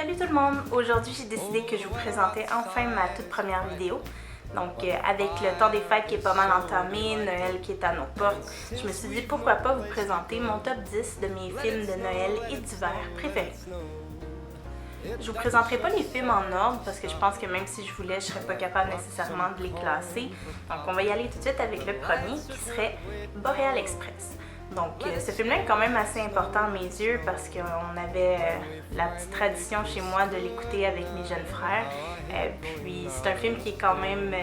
Salut tout le monde! Aujourd'hui, j'ai décidé que je vous présentais enfin ma toute première vidéo. Donc, avec le temps des fêtes qui est pas mal entamé, Noël qui est à nos portes, je me suis dit pourquoi pas vous présenter mon top 10 de mes films de Noël et d'hiver préférés. Je vous présenterai pas les films en ordre parce que je pense que même si je voulais, je serais pas capable nécessairement de les classer. Donc on va y aller tout de suite avec le premier qui serait Boreal Express. Donc ce film-là est quand même assez important à mes yeux parce qu'on avait la petite tradition chez moi de l'écouter avec mes jeunes frères. Puis c'est un film qui est quand même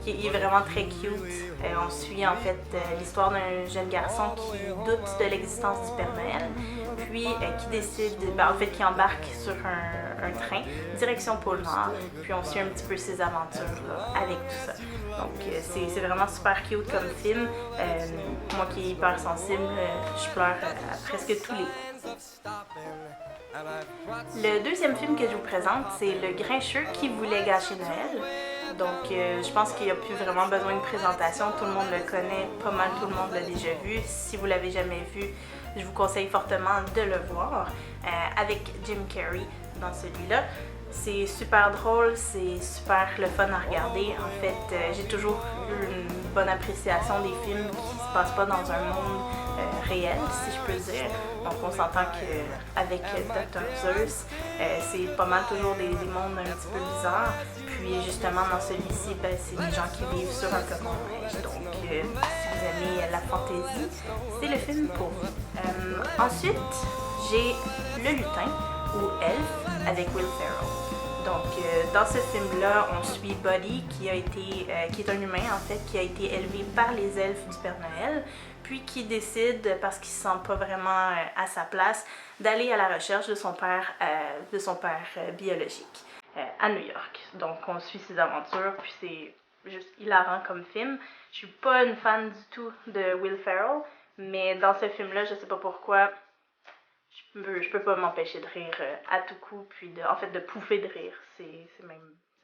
qui est vraiment très cute. On suit en fait l'histoire d'un jeune garçon qui doute de l'existence du Père Noël, puis qui décide, en fait qui embarque sur un train direction Pôle Nord, puis on suit un petit peu ses aventures là, avec tout ça. Donc c'est vraiment super cute comme film. Moi qui est hyper sensible, je pleure à presque tous les coups. Le deuxième film que je vous présente, c'est Le Grincheux qui voulait gâcher Noël. Donc je pense qu'il n'y a plus vraiment besoin de présentation, tout le monde le connaît, pas mal tout le monde l'a déjà vu. Si vous l'avez jamais vu, je vous conseille fortement de le voir avec Jim Carrey dans celui-là. C'est super drôle, c'est super le fun à regarder. En fait, j'ai toujours eu une bonne appréciation des films qui se passent pas dans un monde réel, si je peux dire. Donc on s'entend qu'avec Dr. Zeus, c'est pas mal toujours des mondes un petit peu bizarres. Puis justement dans celui-ci, c'est des gens qui vivent sur un coton neige. Donc si vous aimez la fantaisie, c'est le film pour vous. Ensuite, j'ai Le Lutin ou Elf avec Will Ferrell. Donc, dans ce film-là, on suit Buddy, qui est un humain, en fait, qui a été élevé par les elfes du Père Noël, puis qui décide, parce qu'il ne se sent pas vraiment à sa place, d'aller à la recherche de son père biologique à New York. Donc, on suit ses aventures, puis c'est juste hilarant comme film. Je suis pas une fan du tout de Will Ferrell, mais dans ce film-là, je sais pas pourquoi, je peux pas m'empêcher de rire à tout coup, puis en fait de pouffer de rire, c'est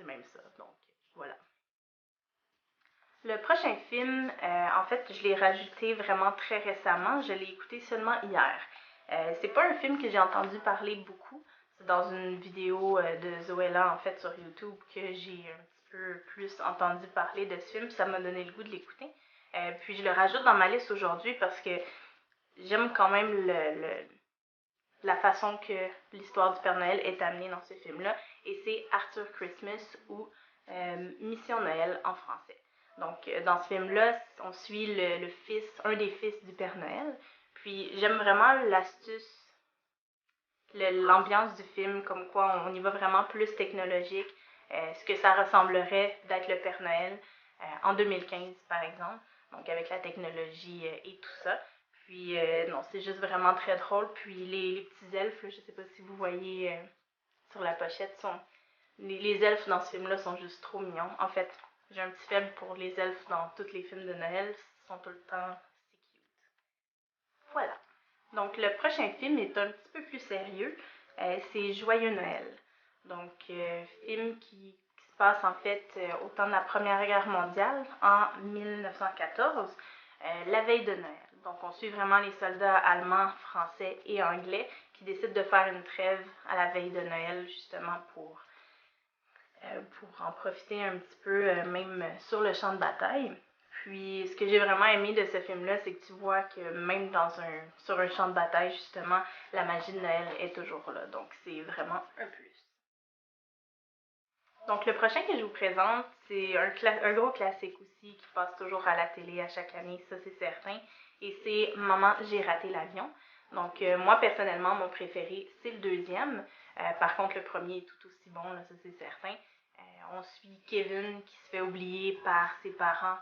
même ça, donc voilà. Le prochain film, en fait, je l'ai rajouté vraiment très récemment, je l'ai écouté seulement hier. C'est pas un film que j'ai entendu parler beaucoup, c'est dans une vidéo de Zoella, en fait, sur YouTube, que j'ai un petit peu plus entendu parler de ce film, puis ça m'a donné le goût de l'écouter. Puis je le rajoute dans ma liste aujourd'hui parce que j'aime quand même la façon que l'histoire du Père Noël est amenée dans ce film-là, et c'est Arthur Christmas ou Mission Noël en français. Donc, dans ce film-là, on suit un des fils du Père Noël, puis j'aime vraiment l'astuce, l'ambiance du film, comme quoi on y va vraiment plus technologique, ce que ça ressemblerait d'être le Père Noël en 2015, par exemple, donc avec la technologie et tout ça. Puis non, c'est juste vraiment très drôle. Puis les petits elfes, là, je sais pas si vous voyez sur la pochette, les elfes dans ce film-là sont juste trop mignons. En fait, j'ai un petit faible pour les elfes dans tous les films de Noël, ils sont tout le temps si cute. Voilà. Donc le prochain film est un petit peu plus sérieux, c'est Joyeux Noël. Donc film qui se passe en fait au temps de la Première Guerre mondiale en 1914, la veille de Noël. Donc on suit vraiment les soldats allemands, français et anglais qui décident de faire une trêve à la veille de Noël justement pour en profiter un petit peu même sur le champ de bataille. Puis ce que j'ai vraiment aimé de ce film-là, c'est que tu vois que même sur un champ de bataille, justement, la magie de Noël est toujours là. Donc c'est vraiment un plus. Donc le prochain que je vous présente, c'est un gros classique aussi qui passe toujours à la télé à chaque année, ça c'est certain. Et c'est Maman, j'ai raté l'avion. Donc moi personnellement, mon préféré, c'est le deuxième. Par contre, le premier est tout aussi bon, là, ça c'est certain. On suit Kevin qui se fait oublier par ses parents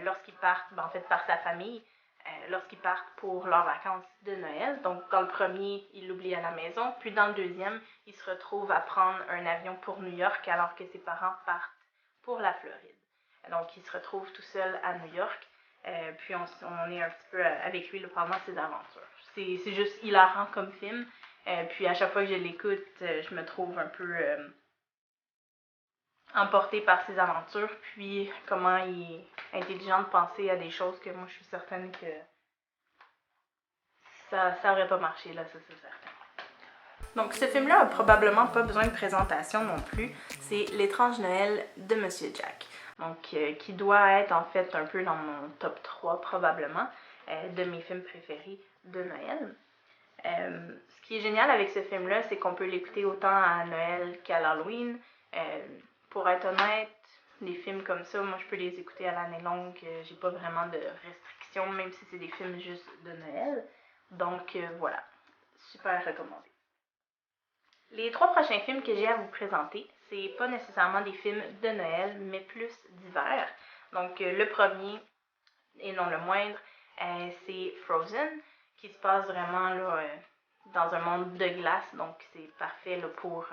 lorsqu'ils partent, en fait par sa famille, lorsqu'ils partent pour leurs vacances de Noël. Donc dans le premier, il l'oublie à la maison, puis dans le deuxième, il se retrouve à prendre un avion pour New York alors que ses parents partent pour la Floride. Donc il se retrouve tout seul à New York, puis on est un petit peu avec lui pendant ses aventures. C'est juste hilarant comme film, puis à chaque fois que je l'écoute, je me trouve un peu emporté par ses aventures, puis comment il est intelligent de penser à des choses que moi je suis certaine que ça aurait pas marché là, ça c'est certain. Donc ce film-là a probablement pas besoin de présentation non plus. C'est L'étrange Noël de Monsieur Jack. Donc qui doit être en fait un peu dans mon top 3 probablement de mes films préférés de Noël. Ce qui est génial avec ce film-là, c'est qu'on peut l'écouter autant à Noël qu'à l'Halloween. Pour être honnête, des films comme ça, moi je peux les écouter à l'année longue. J'ai pas vraiment de restrictions, même si c'est des films juste de Noël. Donc voilà, super recommandé. Les 3 prochains films que j'ai à vous présenter, c'est pas nécessairement des films de Noël, mais plus d'hiver. Donc le premier, et non le moindre, c'est Frozen, qui se passe vraiment là, dans un monde de glace, donc c'est parfait là, pour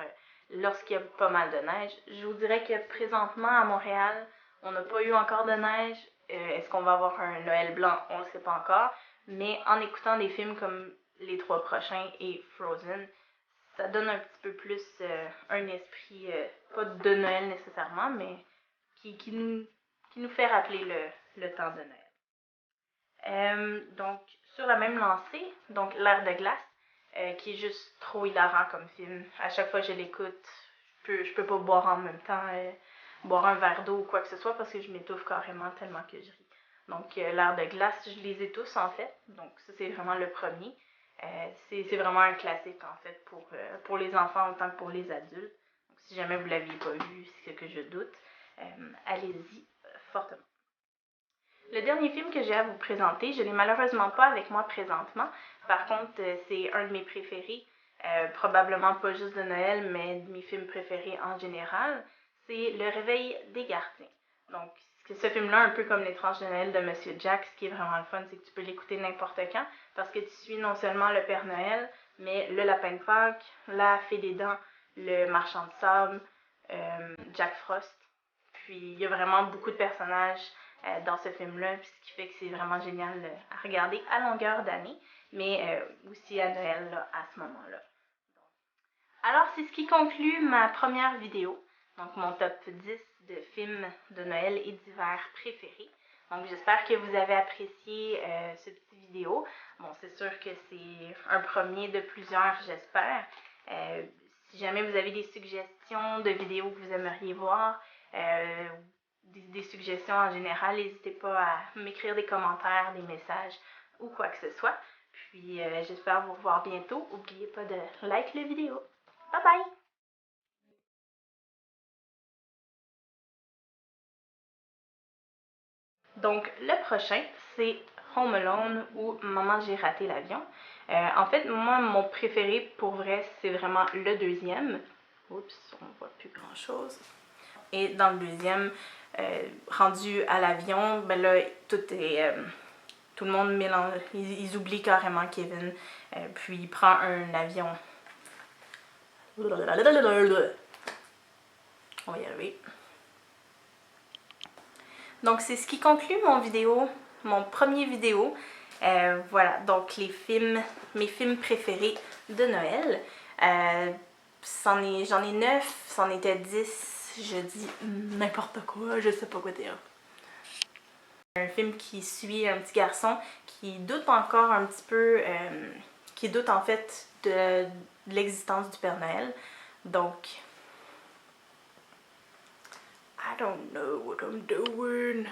lorsqu'il y a pas mal de neige. Je vous dirais que présentement à Montréal, on n'a pas eu encore de neige. Est-ce qu'on va avoir un Noël blanc? On ne le sait pas encore. Mais en écoutant des films comme les 3 prochains et Frozen, ça donne un petit peu plus un esprit, pas de Noël nécessairement, mais qui nous fait rappeler le temps de Noël. Donc, sur la même lancée, donc L'Air de glace, qui est juste trop hilarant comme film. À chaque fois que je l'écoute, je peux pas boire en même temps, boire un verre d'eau ou quoi que ce soit parce que je m'étouffe carrément tellement que je ris. Donc, L'Air de glace, je les ai tous en fait. Donc, ça c'est vraiment le premier. C'est vraiment un classique en fait pour les enfants autant que pour les adultes. Donc, si jamais vous ne l'aviez pas vu, c'est ce que je doute, allez-y fortement. Le dernier film que j'ai à vous présenter, je ne l'ai malheureusement pas avec moi présentement. Par contre, c'est un de mes préférés, probablement pas juste de Noël, mais de mes films préférés en général. C'est Le Réveil des gardiens. Donc, ce film-là, un peu comme L'étrange Noël de Monsieur Jack, ce qui est vraiment le fun, c'est que tu peux l'écouter n'importe quand, parce que tu suis non seulement le Père Noël, mais le Lapin de Pâques, la Fée des Dents, le Marchand de Sable, Jack Frost. Puis, il y a vraiment beaucoup de personnages dans ce film-là, ce qui fait que c'est vraiment génial à regarder à longueur d'année, mais aussi à Noël là, à ce moment-là. Alors, c'est ce qui conclut ma première vidéo, donc mon top 10 de films de Noël et d'hiver préférés. Donc, j'espère que vous avez apprécié ce petit vidéo. Bon, c'est sûr que c'est un premier de plusieurs, j'espère. Si jamais vous avez des suggestions de vidéos que vous aimeriez voir, des suggestions en général, n'hésitez pas à m'écrire des commentaires, des messages ou quoi que ce soit. Puis, j'espère vous revoir bientôt. N'oubliez pas de like la vidéo. Bye bye! Donc, le prochain, c'est Home Alone ou Maman, j'ai raté l'avion. En fait, moi, mon préféré pour vrai, c'est vraiment le deuxième. Oups, on voit plus grand chose. Et dans le deuxième, rendu à l'avion, ben là, tout le monde mélange, ils oublient carrément Kevin, puis il prend un avion. On va y arriver. Donc c'est ce qui conclut mon premier vidéo. Voilà, donc mes films préférés de Noël. J'en ai 9, c'en était 10, je dis n'importe quoi, je sais pas quoi dire. Un film qui suit un petit garçon qui doute encore un petit peu, qui doute en fait de l'existence du Père Noël. Donc, I don't know what I'm doing.